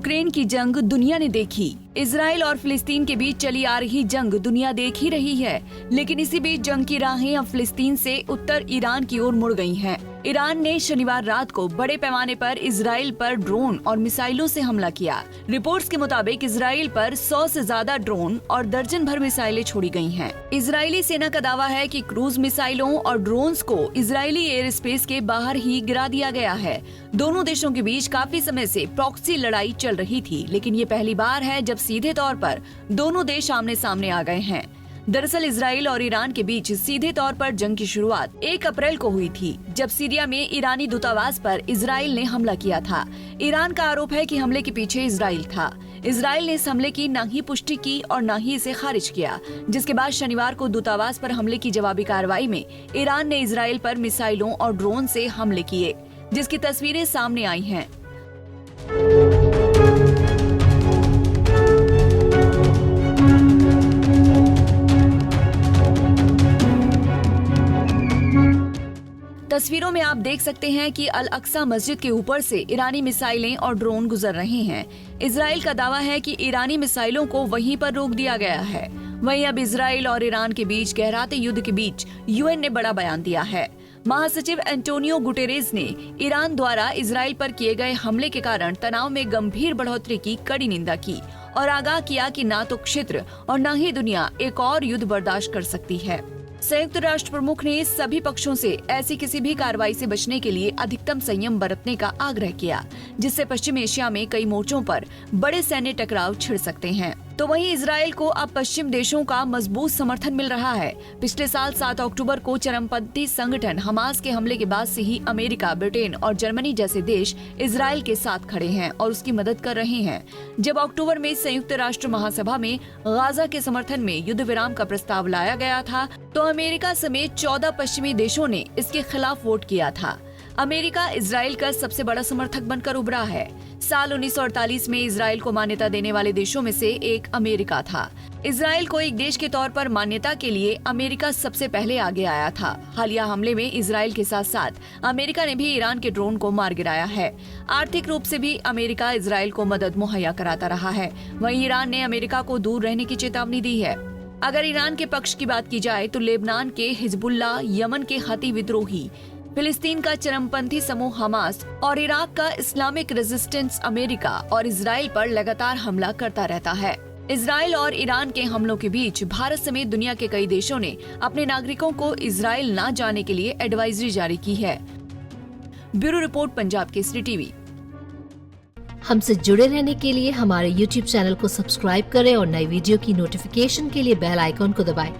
Ukraine की जंग दुनिया ने देखी। इजराइल और फिलिस्तीन के बीच चली आ रही जंग दुनिया देख ही रही है, लेकिन इसी बीच जंग की राहें अब फिलिस्तीन से उत्तर ईरान की ओर मुड़ गई हैं। ईरान ने शनिवार रात को बड़े पैमाने पर इजराइल पर ड्रोन और मिसाइलों से हमला किया। रिपोर्ट्स के मुताबिक इजराइल पर 100 से ज्यादा ड्रोन और दर्जन भर मिसाइलें छोड़ी गई हैं। इजरायली सेना का दावा है कि क्रूज मिसाइलों और ड्रोन्स को इजरायली एयर स्पेस के बाहर ही गिरा दिया गया है। दोनों देशों के बीच काफी समय से प्रॉक्सी लड़ाई चल रही थी, लेकिन ये पहली बार है जब सीधे तौर पर दोनों देश आमने सामने आ गए हैं। दरअसल इजराइल और ईरान के बीच सीधे तौर पर जंग की शुरुआत 1 अप्रैल को हुई थी, जब सीरिया में ईरानी दूतावास पर इजराइल ने हमला किया था। ईरान का आरोप है कि हमले के पीछे इजराइल था। इजराइल ने इस हमले की न ही पुष्टि की और न ही इसे खारिज किया, जिसके बाद शनिवार को दूतावास पर हमले की जवाबी कार्रवाई में ईरान ने इजराइल पर मिसाइलों और ड्रोन से हमले किए, जिसकी तस्वीरें सामने आई हैं। तस्वीरों में आप देख सकते हैं कि अल अक्सा मस्जिद के ऊपर से ईरानी मिसाइलें और ड्रोन गुजर रहे हैं। इजराइल का दावा है कि ईरानी मिसाइलों को वहीं पर रोक दिया गया है। वहीं अब इजराइल और ईरान के बीच गहराते युद्ध के बीच यूएन ने बड़ा बयान दिया है। महासचिव एंटोनियो गुटेरेस ने ईरान द्वारा इजराइल पर किए गए हमले के कारण तनाव में गंभीर बढ़ोतरी की कड़ी निंदा की और आगाह किया कि न तो क्षेत्र और न ही दुनिया एक और युद्ध बर्दाश्त कर सकती है। संयुक्त राष्ट्र प्रमुख ने सभी पक्षों से ऐसी किसी भी कार्रवाई से बचने के लिए अधिकतम संयम बरतने का आग्रह किया, जिससे पश्चिम एशिया में कई मोर्चों पर बड़े सैन्य टकराव छिड़ सकते हैं। तो वहीं इजराइल को अब पश्चिम देशों का मजबूत समर्थन मिल रहा है। पिछले साल 7 अक्टूबर को चरमपंथी संगठन हमास के हमले के बाद से ही अमेरिका, ब्रिटेन और जर्मनी जैसे देश इजराइल के साथ खड़े हैं और उसकी मदद कर रहे हैं। जब अक्टूबर में संयुक्त राष्ट्र महासभा में गाजा के समर्थन में युद्ध विराम का प्रस्ताव लाया गया था, तो अमेरिका समेत 14 पश्चिमी देशों ने इसके खिलाफ वोट किया था। अमेरिका इजराइल का सबसे बड़ा समर्थक बनकर उभरा है। साल 1948 में इजराइल को मान्यता देने वाले देशों में से एक अमेरिका था। इजराइल को एक देश के तौर पर मान्यता के लिए अमेरिका सबसे पहले आगे आया था। हालिया हमले में इजराइल के साथ साथ अमेरिका ने भी ईरान के ड्रोन को मार गिराया है। आर्थिक रूप से भी अमेरिका इजराइल को मदद मुहैया कराता रहा है। वहीं ईरान ने अमेरिका को दूर रहने की चेतावनी दी है। अगर ईरान के पक्ष की बात की जाए तो लेबनान के हिजबुल्लाह, यमन के हती विद्रोही, फिलिस्तीन का चरमपंथी समूह हमास और इराक का इस्लामिक रेजिस्टेंस अमेरिका और इजराइल पर लगातार हमला करता रहता है। इजराइल और ईरान के हमलों के बीच भारत समेत दुनिया के कई देशों ने अपने नागरिकों को इजराइल न जाने के लिए एडवाइजरी जारी की है। Bureau report, Punjab Kesari TV. हमसे जुड़े रहने के लिए हमारे YouTube चैनल को सब्सक्राइब करें और नई वीडियो की नोटिफिकेशन के लिए बेल आइकॉन को दबाएं।